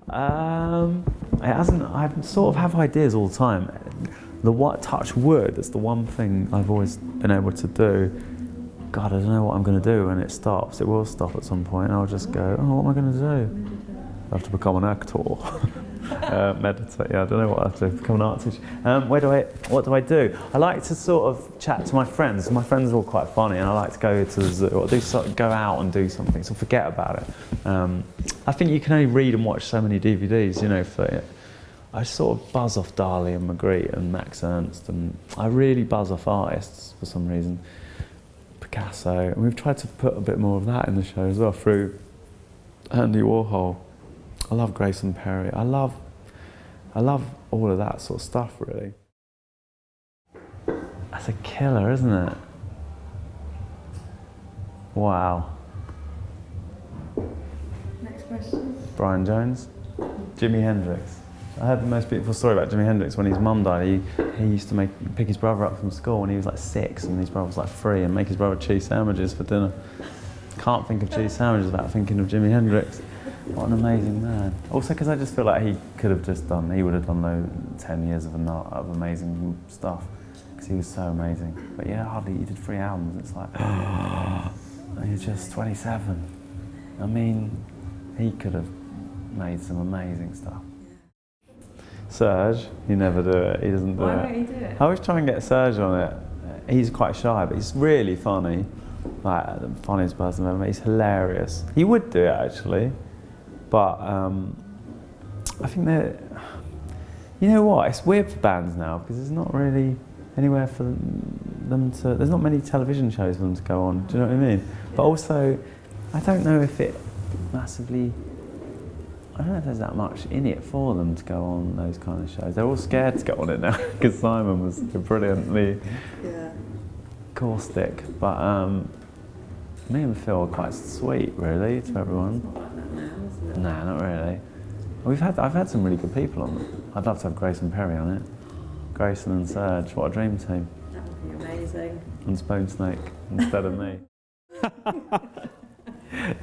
It hasn't. I sort of have ideas all the time. Touch wood. That's the one thing I've always been able to do. God, I don't know what I'm going to do when it stops. It will stop at some point, and I'll just go, oh, what am I going to do? I have to become an actor. Meditate. Yeah, I don't know what I have to do. Become an art teacher. What do I do? I like to sort of chat to my friends. My friends are all quite funny, and I like to go to the zoo or go out and do something. So forget about it. I think you can only read and watch so many DVDs, you know. I sort of buzz off Dali and Magritte and Max Ernst, and I really buzz off artists for some reason. Picasso, and we've tried to put a bit more of that in the show as well through Andy Warhol. I love Grayson Perry. I love all of that sort of stuff, really. That's a killer, isn't it? Wow. Next question. Brian Jones. Jimi Hendrix. I heard the most beautiful story about Jimi Hendrix. When his mum died, he used to pick his brother up from school when he was like 6 and his brother was like 3, and make his brother cheese sandwiches for dinner. Can't think of cheese sandwiches without thinking of Jimi Hendrix. What an amazing man. Also because I just feel like he would have done 10 years of amazing stuff, because he was so amazing. But yeah, he did 3 albums. It's like, you're just 27. I mean, he could have made some amazing stuff. Serge, he never do it. He doesn't do it. Why won't he do it? I always try and get Serge on it. He's quite shy, but he's really funny. Like the funniest person I've ever met. He's hilarious. He would do it actually, but I think that, you know what? It's weird for bands now because there's not really anywhere for them to. There's not many television shows for them to go on. Do you know what I mean? Yeah. But also, I don't know if it massively. I don't know if there's that much in it for them to go on those kind of shows. They're all scared to get on it now because Simon was brilliantly caustic. But me and Phil are quite sweet, really, to everyone. Nah, not really. I've had some really good people on it. I'd love to have Grayson Perry on it. Grayson and Serge, what a dream team. That would be amazing. And Spoon Snake instead of me.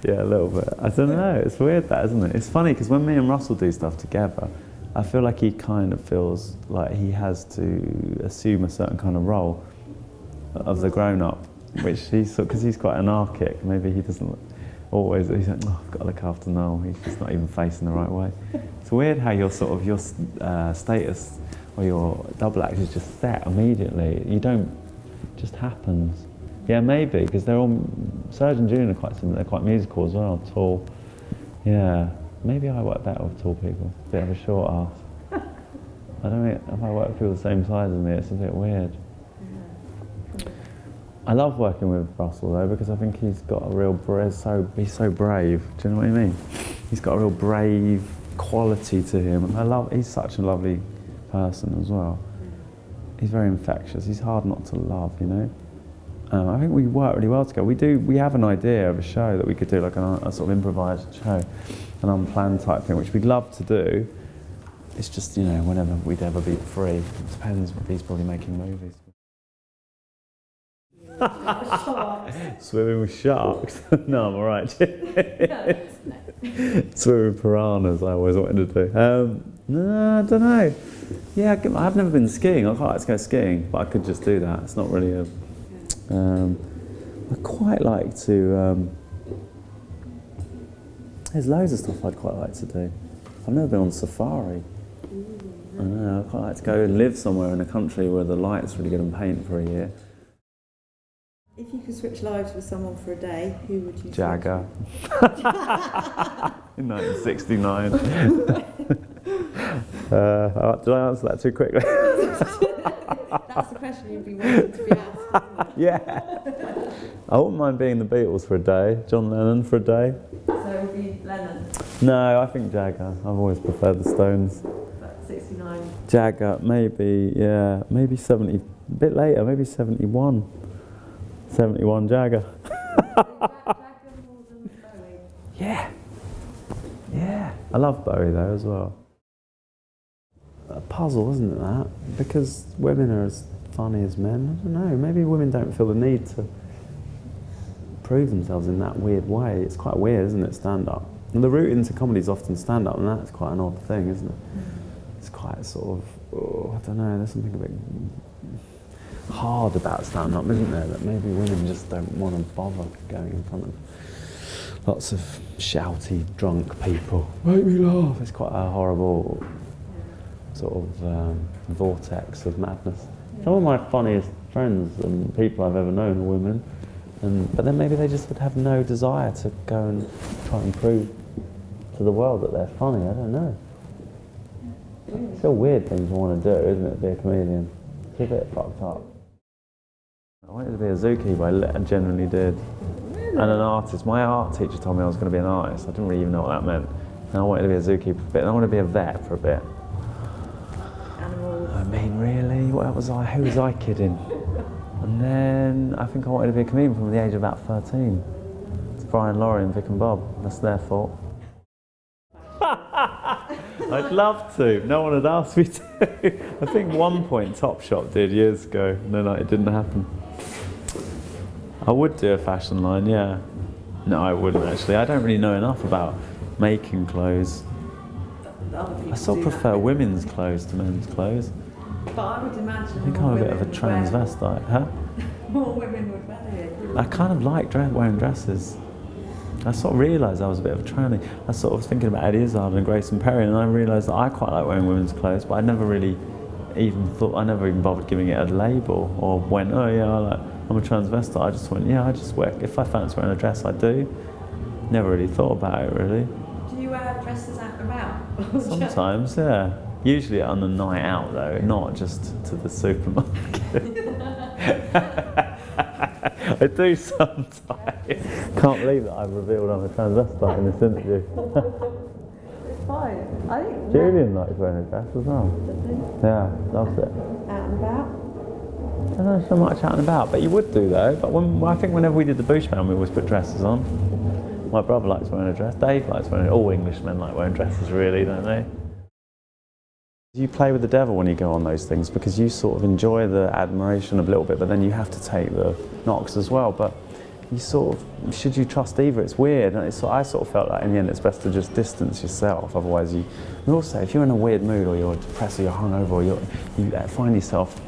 Yeah, a little bit. I don't know, it's weird that, isn't it? It's funny because when me and Russell do stuff together, I feel like he kind of feels like he has to assume a certain kind of role of the grown-up, which because he's quite anarchic, maybe he doesn't always, he's like, oh, I've got to look after Noel, he's just not even facing the right way. It's weird how your status or your double act is just set immediately. You don't, it just happens. Yeah, maybe, because they're all, Serge and June are quite similar, they're quite musical as well, tall. Yeah, maybe I work better with tall people, bit of a short ass. I don't know if I work with people the same size as me, it's a bit weird. I love working with Russell though, because I think he's got a real, he's so brave, do you know what I mean? He's got a real brave quality to him, and he's such a lovely person as well. He's very infectious, he's hard not to love, you know? I think we work really well together. We have an idea of a show that we could do, like a sort of improvised show, an unplanned type thing, which we'd love to do. It's just, you know, whenever we'd ever be free. It depends, he's probably making movies. Swimming with sharks? No, I'm alright. Swimming with piranhas, I always wanted to do. No, I don't know. Yeah, I've never been skiing. I'd quite like to go skiing, but I could just do that. It's not really a... I quite like to... there's loads of stuff I'd quite like to do. I've never been on safari. I know, I'd quite like to go and live somewhere in a country where the light's really good and paint for a year. If you could switch lives with someone for a day, who would you Jagger. In 1969. Did I answer that too quickly? That's the question you'd be wanting to be asked. Yeah. I wouldn't mind being the Beatles for a day, John Lennon for a day. So it would be Lennon? No, I think Jagger. I've always preferred the Stones. But 69? Jagger, maybe, yeah, maybe 70, a bit later, maybe 71. 71 Jagger. Jagger more than Bowie? Yeah. Yeah. I love Bowie though as well. A puzzle, isn't it, that? Because women are as funny as men. I don't know, maybe women don't feel the need to prove themselves in that weird way. It's quite weird, isn't it, stand-up? And the route into comedy is often stand-up, and that's quite an odd thing, isn't it? It's quite sort of, I don't know, there's something a bit hard about stand-up, isn't there? That maybe women just don't want to bother going in front of lots of shouty, drunk people. Make me laugh. It's quite a horrible sort of vortex of madness. Some of my funniest friends and people I've ever known are women, but then maybe they just would have no desire to go and try and prove to the world that they're funny. I don't know. It's a weird thing to want to do, isn't it, be a comedian? It's a bit fucked up. I wanted to be a zookeeper, I genuinely did. And an artist. My art teacher told me I was going to be an artist. I didn't really even know what that meant. And I wanted to be a zookeeper for a bit, and I wanted to be a vet for a bit. Animals. I mean, really? Who was I kidding? And then I think I wanted to be a comedian from the age of about 13. It's Brian, Laurie and Vic and Bob. That's their fault. I'd love to. No one had asked me to. I think one point Topshop did years ago, and then it didn't happen. I would do a fashion line, yeah. No, I wouldn't actually. I don't really know enough about making clothes. I sort of prefer women's clothes to men's clothes. But I would imagine I think I'm a bit of a transvestite, huh? More women would wear it. I kind of like wearing dresses. I sort of realised I was a bit of a tranny. I was sort of thinking about Eddie Izzard and Grace and Perry, and I realised that I quite like wearing women's clothes, but I never even bothered giving it a label, or went, oh yeah, I'm a transvestite. I just went, yeah, I just wear, if I fancy wearing a dress, I do. Never really thought about it, really. Do you wear dresses out and about? Sometimes, yeah. Usually on a night out, though, not just to the supermarket. I do sometimes. Can't believe that I've revealed I'm a transvestite in this interview. It's fine. I think Julian likes wearing a dress as well. Does he? Yeah, loves it. Out and about? I don't know so much out and about, but you would do though. But I think whenever we did the Bush Band, we always put dresses on. My brother likes wearing a dress. Dave likes wearing it. All Englishmen like wearing dresses, really, don't they? You play with the devil when you go on those things, because you sort of enjoy the admiration a little bit, but then you have to take the knocks as well. But you sort of, should you trust either? It's weird. And I sort of felt like in the end it's best to just distance yourself. Otherwise, and also if you're in a weird mood, or you're depressed, or you're hungover, or you find yourself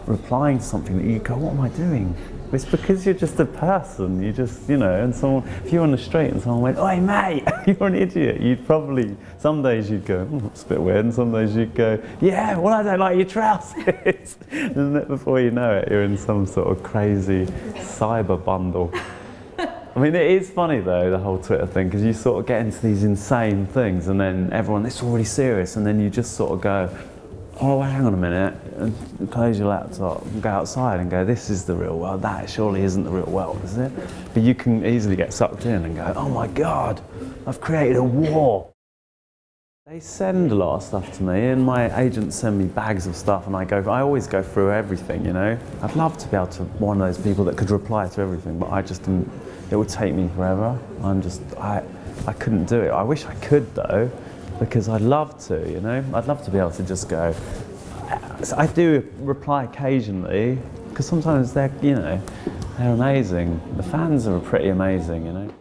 replying to something that you go, what am I doing? It's because you're just a person. You just, and someone, if you're on the street and someone went, oi mate, you're an idiot, you'd probably, some days you'd go, that's a bit weird, and some days you'd go, yeah, well I don't like your trousers. And then before you know it, you're in some sort of crazy cyber bundle. I mean, it is funny though, the whole Twitter thing, because you sort of get into these insane things, and then everyone, it's already serious, and then you just sort of go, oh, hang on a minute, and close your laptop and go outside and go, this is the real world, that surely isn't the real world, is it? But you can easily get sucked in and go, oh my God, I've created a war. They send a lot of stuff to me, and my agents send me bags of stuff, and I always go through everything, I'd love to be able to be one of those people that could reply to everything, but it would take me forever. I couldn't do it. I wish I could though, because I'd love to, I'd love to be able to just go. I do reply occasionally, because sometimes they're amazing. The fans are pretty amazing,